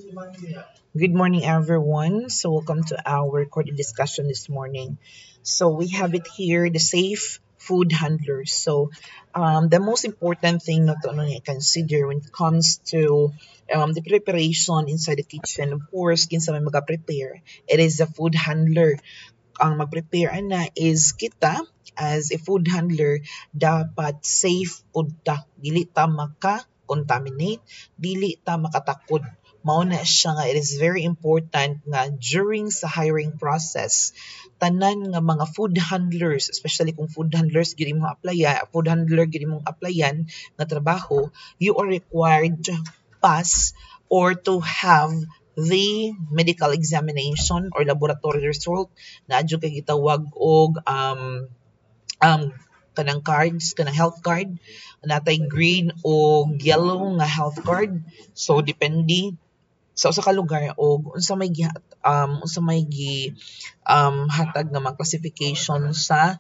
Good morning, everyone. So, welcome to our recorded discussion this morning. So, we have it here the safe food handlers. So, the most important thing not only consider when it comes to the preparation inside the kitchen, of course, kinsa may mag-prepare, it is the food handler. Ang mag-prepare na is kita as a food handler dapat safe food ta. Dili ta maka-contaminate, dili ta makatakod. Mao na siya nga it is very important nga during sa hiring process tanan nga mga food handlers, especially kung food handlers gid mo applyan, food handler gid mong applyan nga trabaho, you are required to pass or to have the medical examination or laboratory result na adyo kay gitawag og um kanang cards, kanang health card, natay green o yellow nga health card. So depende sa usa ka lugar og unsa may gi hatag nga mga classification sa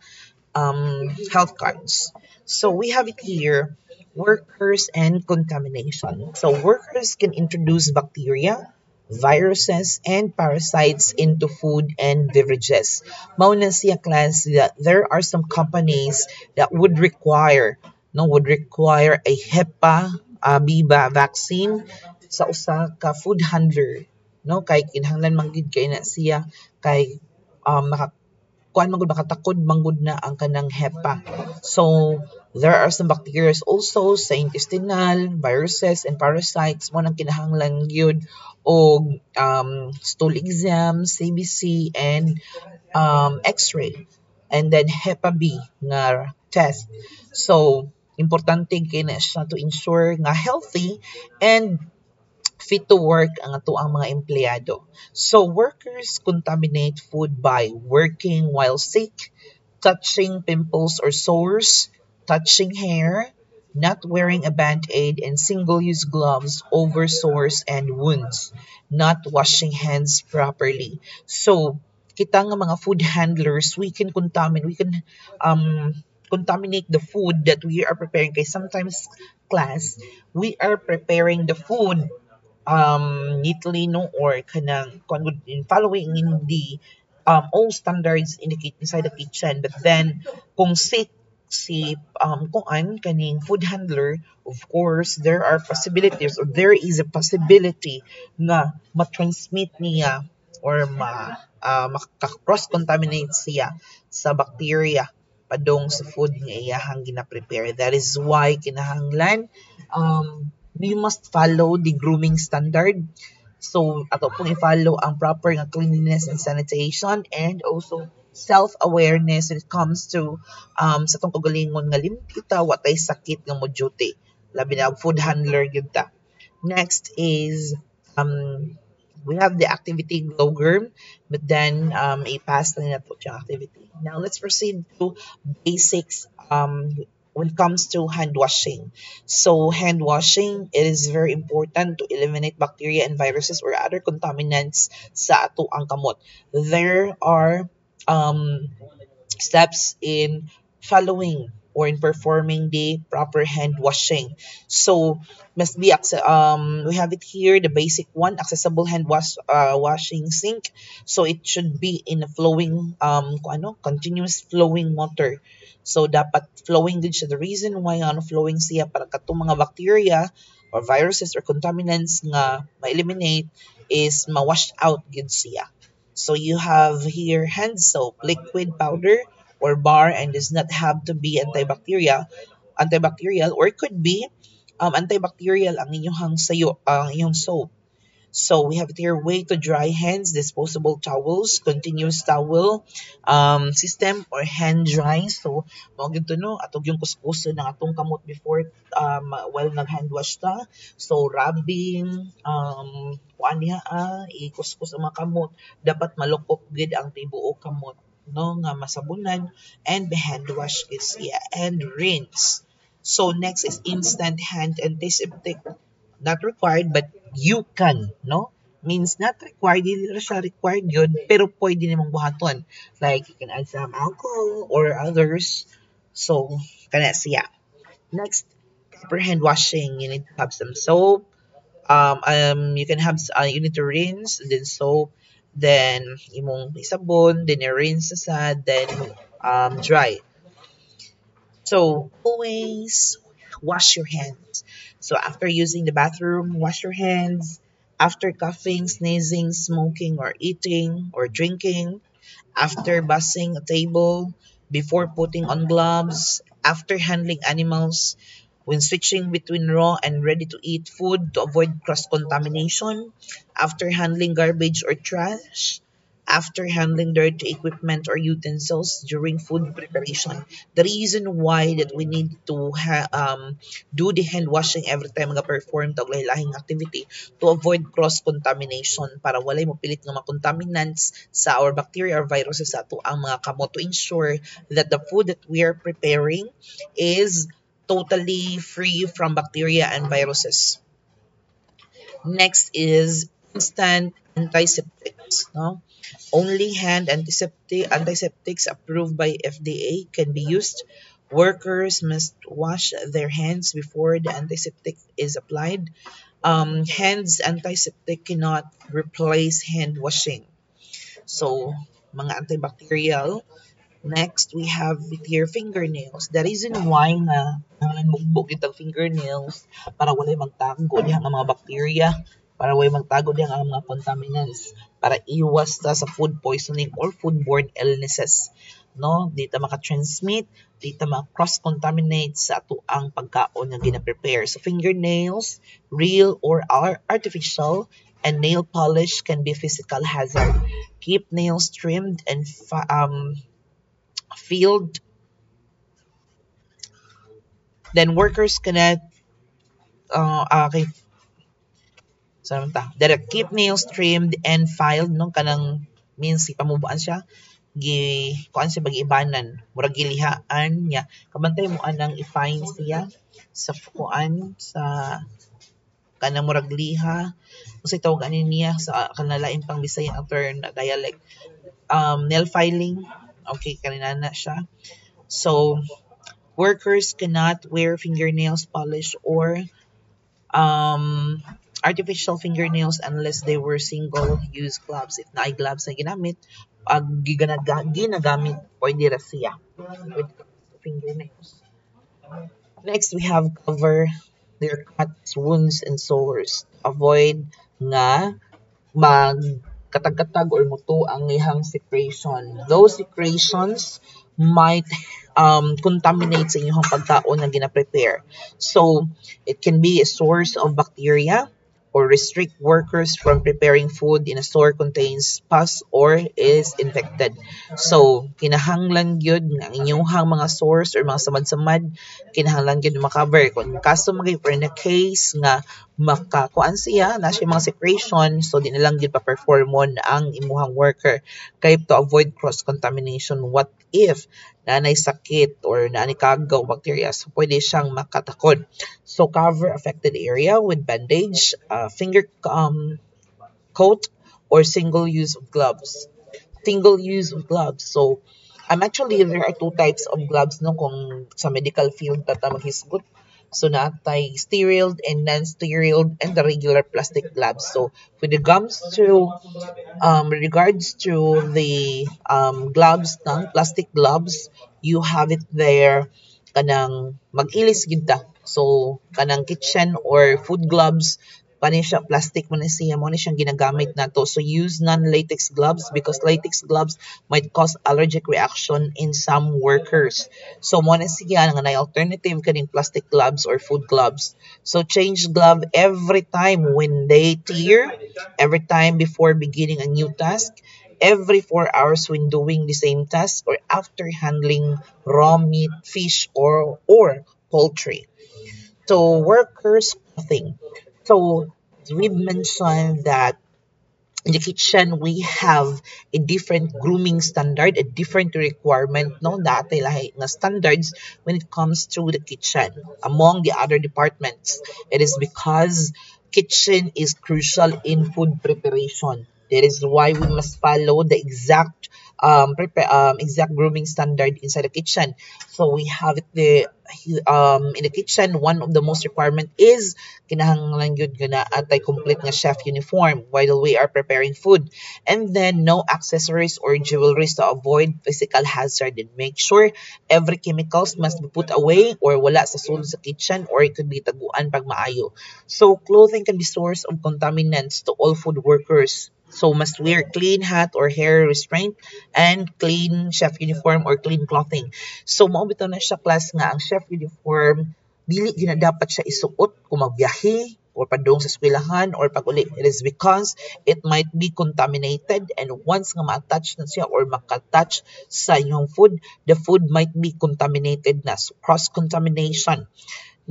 health cards. So we have it here, workers and contamination. So workers can introduce bacteria, viruses, and parasites into food and beverages. Mao na siya class that there are some companies that would require a HEPA BIBA vaccine sa usa ka food handler, no, kay kinahanglan manggid kay na siya kay maka kuan man gud makatakod manggod na ang kanang HEPA. So there are some bacteria also sa intestinal, viruses and parasites mo nang kinahanglan gyud og stool exam, CBC and X-ray, and then HEPA B nga test. So importante kay na siya to ensure nga healthy and fit to work ang ato ang mga empleyado. So workers contaminate food by working while sick, touching pimples or sores, touching hair, not wearing a band-aid and single-use gloves over sores and wounds, not washing hands properly. So kita nga mga food handlers, we can contaminate the food that we are preparing. Kay sometimes class, we are preparing the food neatly, no, or kanang in following in the all standards in the inside the kitchen, but then kung si kuan kaning food handler, of course there are possibilities or there is a possibility na ma-transmit niya or cross contaminate siya sa bacteria padong sa food nga iyahang gina-prepare. That is why kinahanglan we must follow the grooming standard. So, ato pong i-follow ang proper nga cleanliness and sanitation and also self-awareness when it comes to sa tong kagalingon nga limpyo ta, watay sakit nga mo duty. Labi na food handler gyud ta. Next is we have the activity logger, but then i-pass na nato yung activity. Now let's proceed to basics when it comes to hand washing. So hand washing, it is very important to eliminate bacteria and viruses or other contaminants sa ato ang kamot. There are steps in following or in performing the proper hand washing. So must be we have it here, the basic one, accessible hand washing sink. So it should be in a flowing continuous flowing water. So dapat flowing din siya. The reason why flowing siya para katong mga bacteria or viruses or contaminants nga ma-eliminate is ma-wash out gid siya. So you have here hand soap, liquid powder or bar, and does not have to be antibacterial, or it could be antibacterial ang inyong sayo, ang inyong soap. So we have here way to dry hands, disposable towels, continuous towel system or hand dry. So mao gyud to, no, atog yung kuskuso ng atong kamot before while nag hand wash ta. So rubbing kuan niya ikuskus ang mga kamot, dapat malukop gid ang tibuok kamot, no, nga masabunan and hand wash gid siya and rinse. So next is instant hand antiseptic. Not required, but you can, no? Means not required, hindi na siya required yun, pero pwede namang buhaton. Like, you can add some alcohol or others. So, kana siya. Next, proper hand washing. You need to have some soap, You can have you need to rinse, then soap, then imong isabon, then you rinse sa then dry. So always wash your hands. So after using the bathroom, wash your hands. After coughing, sneezing, smoking, or eating or drinking, after bussing a table, before putting on gloves, after handling animals, when switching between raw and ready to eat food to avoid cross contamination, after handling garbage or trash, after handling dirty equipment or utensils during food preparation. The reason why that we need to do the hand washing every time nga perform tag lahing activity to avoid cross contamination para walay mo pilit nga mga contaminants sa or bacteria or viruses sa ato ang mga kamot to ensure that the food that we are preparing is totally free from bacteria and viruses. Next is instant antiseptics. No? Only hand antiseptics approved by FDA can be used. Workers must wash their hands before the antiseptic is applied. Hands antiseptic cannot replace hand washing. So, mga antibacterial. Next, we have with your fingernails. The reason why nga mugbog itong fingernails para walay magtago diha ang mga bacteria, para walay magtago diha ang mga contaminants, para iwas ta sa food poisoning or foodborne illnesses. No, di ta maka-transmit, di ta maka-cross-contaminate sa ato ang pagkaon nga gina-prepare. So fingernails, real or artificial, and nail polish can be physical hazard. Keep nails trimmed and field, then workers cannot okay, saan ta direct keep nails trimmed and filed no kanang means ipamubaan siya gi kuan siya bagi-ibanan murag gilihaan niya kabantay mo anang i-fine siya sa kuan sa kanang murag liha kasi tawag ani niya sa kanalain pang Bisaya ang term na dialect, nail filing. Okay, kanina na siya. So workers cannot wear fingernails polish or artificial fingernails unless they were single-use gloves. If na gloves na ginamit, ginagamit, pwede ra siya with fingernails. Next, we have cover their cuts, wounds, and sores. Avoid nga magkatag-katag or muto ang ihang secretion. Those secretions might contaminate sa inyong pagkaon na gina-prepare. So, it can be a source of bacteria or restrict workers from preparing food in a store contains pus or is infected. So, kinahanglan gyud nga ang inyong mga source or mga samad-samad, kinahanglan gyud makaver. Kung kaso magay for in a case nga makakuan siya, na siya mga secretion, so di na lang gyud pa-performon ang imuhang worker. Kay to avoid cross-contamination, what if nanay sakit or nanay kagaw bacteria, so pwede siyang makatakod. So cover affected area with bandage, finger coat, or single use of gloves. Single use of gloves. So actually there are two types of gloves no kung sa medical field tata maghisgot. So natay sterile and non-sterile and the regular plastic gloves. So when it comes to regards to the gloves ng plastic gloves, you have it there kanang mag-ilis gid ta. So kanang kitchen or food gloves pani siya plastic man siya mo ni siyang ginagamit nato. So use non-latex gloves because latex gloves might cause allergic reaction in some workers. So mo na siya nga na alternative kaning plastic gloves or food gloves. So change glove every time when they tear, every time before beginning a new task, every 4 hours when doing the same task, or after handling raw meat, fish, or poultry. So workers clothing. So we've mentioned that in the kitchen we have a different grooming standard, a different requirement no dati lahi nga standards when it comes to the kitchen among the other departments. It is because kitchen is crucial in food preparation. That is why we must follow the exact grooming standard inside the kitchen. So we have it in the kitchen. One of the most requirement is kinahanglan gyud nga atay complete nga chef uniform while we are preparing food, and then no accessories or jewelries to avoid physical hazard, and make sure every chemicals must be put away or wala sa sulod sa kitchen, or it could be taguan pag maayo. So clothing can be source of contaminants to all food workers. So must wear clean hat or hair restraint and clean chef uniform or clean clothing. So mao bitaw na siya class nga ang chef uniform dili gyud na dapat siya isuot kung magbiyahe or padung sa eskwelahan or pag-uli. It is because it might be contaminated, and once nga ma-attach na siya or makatouch sa inyong food, the food might be contaminated na. So cross-contamination.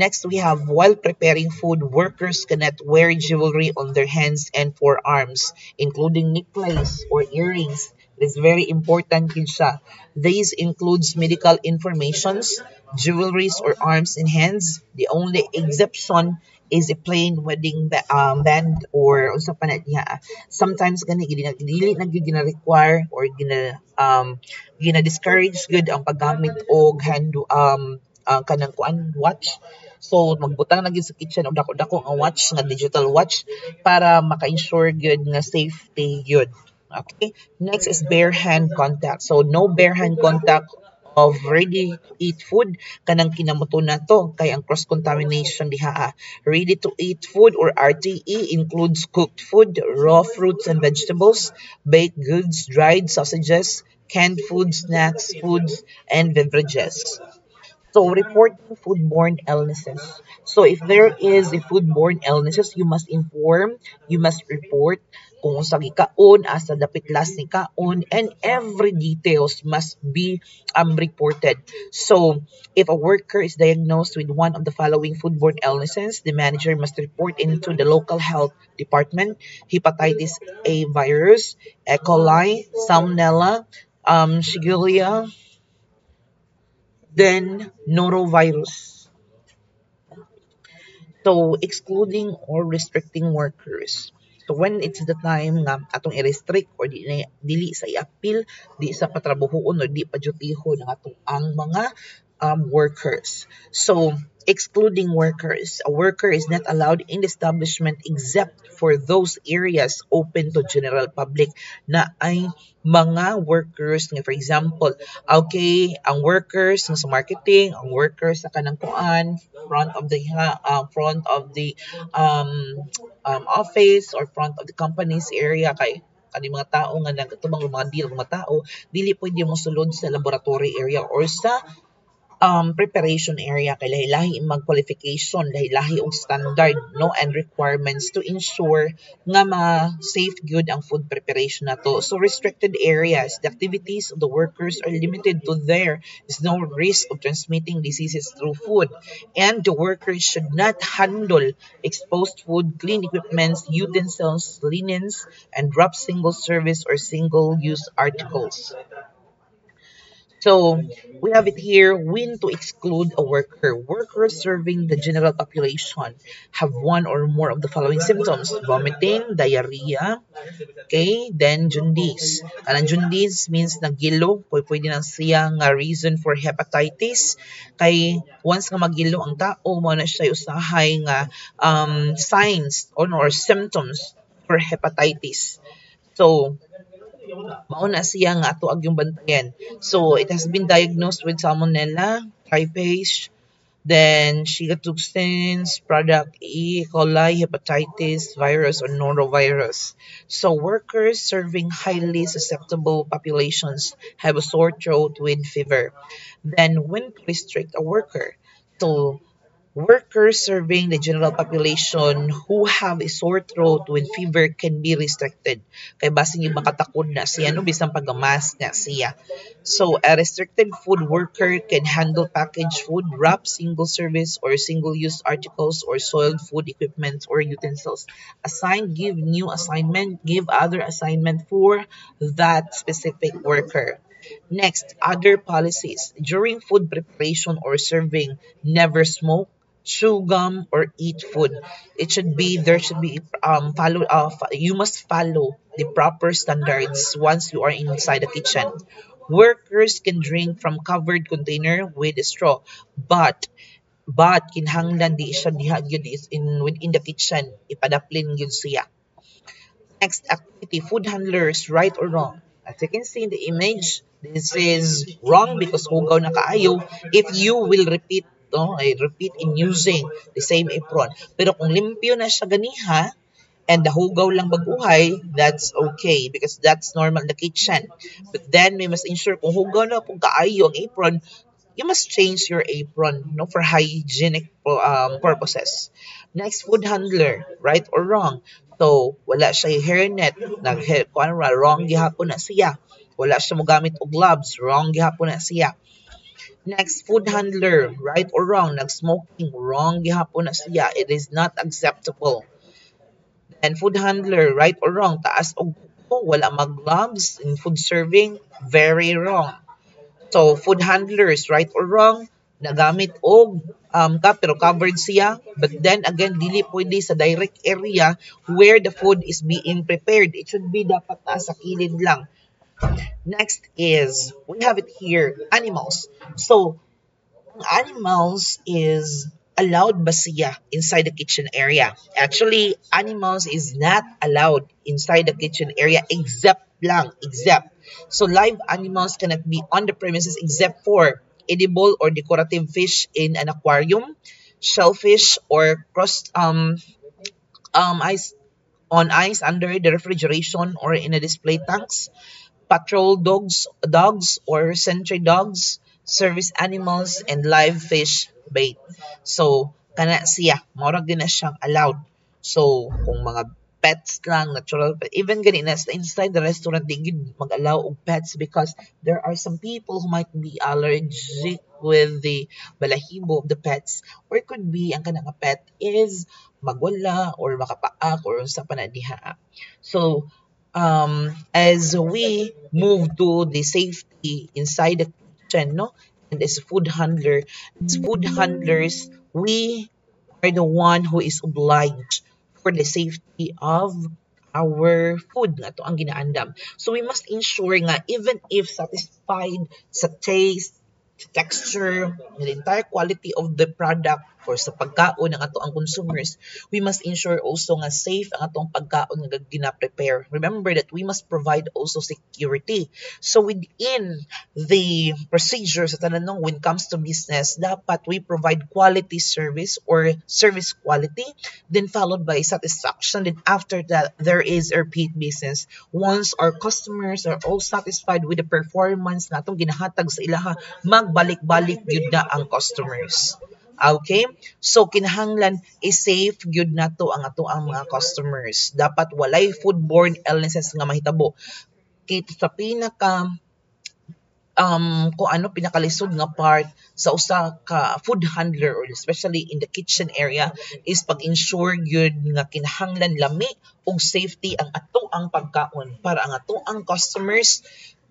Next, we have while preparing food, workers cannot wear jewelry on their hands and forearms, including necklace or earrings. It is very important yun siya. These includes medical informations, jewelries or arms and hands. The only exception is a plain wedding band or unsa pa na niya. Sometimes gani dili na gyud gina-require or gina-discourage good ang paggamit og kanang kuan watch. So magbutang na gyud sa kitchen og dako-dako ang watch nga digital watch para maka-ensure good nga safety gyud. Okay. Next is bare hand contact. So no bare hand contact of ready to eat food kanang kinamuto na to kay ang cross contamination diha. Ready to eat food or RTE includes cooked food, raw fruits and vegetables, baked goods, dried sausages, canned foods, snacks, foods, and beverages. So reporting foodborne illnesses. So if there is a foodborne illnesses, you must inform, you must report kung unsa gikaon, asa dapit last ni kaon, and every details must be reported. So if a worker is diagnosed with one of the following foodborne illnesses, the manager must report into the local health department: hepatitis A virus, E. coli, Salmonella, Shigella, then norovirus. So excluding or restricting workers. So when it's the time nga atong i-restrict or dili sa i-appeal, di sa patrabahoon or di pa dutihon ang atong ang mga workers. So excluding workers, a worker is not allowed in the establishment except for those areas open to general public na ay mga workers nga, for example, okay, ang workers nga sa marketing, ang workers sa kanang kuan, front of the office or front of the company's area kay kani mga tao nga nagatubang mga deal mga tao dili pwede mo sulod sa laboratory area or sa preparation area kay lahi-lahi mag qualification, lahi-lahi og standard no and requirements to ensure nga ma-safe good ang food preparation nato. So restricted areas, the activities of the workers are limited to there is no risk of transmitting diseases through food, and the workers should not handle exposed food, clean equipments, utensils, linens, and drop single service or single use articles. So we have it here when to exclude a worker. Workers serving the general population have one or more of the following symptoms: vomiting, diarrhea, okay, then jaundice. Kanang jaundice means nagilo, pwede nang siya nga reason for hepatitis. Kay once nga magilo ang tao, mo na siya usahay nga signs or symptoms for hepatitis. So mauna siya nga ato ag yung bantayan. So it has been diagnosed with Salmonella typhus, then Shiga toxins, product E. coli, hepatitis virus, or norovirus. So workers serving highly susceptible populations have a sore throat with fever. Then when to restrict a worker? So workers serving the general population who have a sore throat with fever can be restricted. Kay basin yung makatakod na siya, no, bisang pagamas na siya. So, a restricted food worker can handle packaged food, wrap, single service or single use articles, or soiled food equipment or utensils. Assign, give new assignment, give other assignment for that specific worker. Next, other policies. During food preparation or serving, never smoke, chew gum, or eat food. There should be follow you must follow the proper standards once you are inside the kitchen. Workers can drink from covered container with a straw, but kinahanglan di siya diha gyud is in within the kitchen ipadaplin gyud siya. Next activity, food handlers, right or wrong? As you can see in the image, this is wrong because hugaw na kaayo if you will repeat, no, repeat in using the same apron. Pero kung limpyo na siya ganiha, and the hugaw lang baguhay, that's okay because that's normal in the kitchen. But then, we must ensure kung hugaw na kung kaayo ang apron, you must change your apron, no, for hygienic purposes. Next, food handler, right or wrong? So, wala siya hairnet, kuan ra wrong gihapon na siya. Wala siya mogamit og gloves, wrong gihapon na siya. Next, food handler, right or wrong? Nag-smoking, wrong gihapon na siya. It is not acceptable. And food handler, right or wrong? Taas og kuko, wala mag-gloves in food serving, very wrong. So, food handlers, right or wrong, nagamit og cup pero covered siya. But then again, dili pwede sa direct area where the food is being prepared. It should be dapat sa kilid lang. Next is, we have it here, animals. So, animals is allowed ba siya inside the kitchen area? Actually, animals is not allowed inside the kitchen area except. So live animals cannot be on the premises except for edible or decorative fish in an aquarium, shellfish or crossed ice on ice under the refrigeration or in a display tanks, patrol dogs or sentry dogs, service animals, and live fish bait. So, kana siya, maurag din na siyang allowed. So, kung mga pets lang, natural pet, even gani na inside the restaurant, di gid mag-allow og pets because there are some people who might be allergic with the balahibo of the pets, or it could be ang kanang pet is magwala or makapaak or unsa pa na diha. So, as we move to the safety inside the kitchen, no, and as food handlers, we are the one who is obliged for the safety of our food nga to ang ginaandam. So we must ensure nga even if satisfied sa taste, texture, and the entire quality of the product or sa pagkaon ng ato ang consumers, we must ensure also nga safe ang atong pagkaon nga gina-prepare. Remember that we must provide also security. So within the procedures sa tanong when it comes to business, dapat we provide quality service or service quality, then followed by satisfaction. Then after that, there is a repeat business. Once our customers are all satisfied with the performance na atong ginahatag sa ilaha, magbalik-balik gyud na ang customers. Okay? So, kinahanglan i-safe gyud nato ang ato ang mga customers. Dapat walay foodborne illnesses nga mahitabo. Kito sa kung ano pinakalisod nga part sa usa ka food handler or especially in the kitchen area is pag-ensure gyud nga kinahanglan lami ug safety ang ato ang pagkaon para ang ato ang customers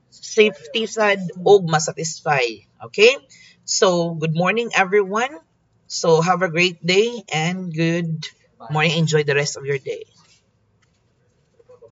safety sad ug masatisfy. Okay? So, good morning everyone. So, have a great day and good morning. Enjoy the rest of your day.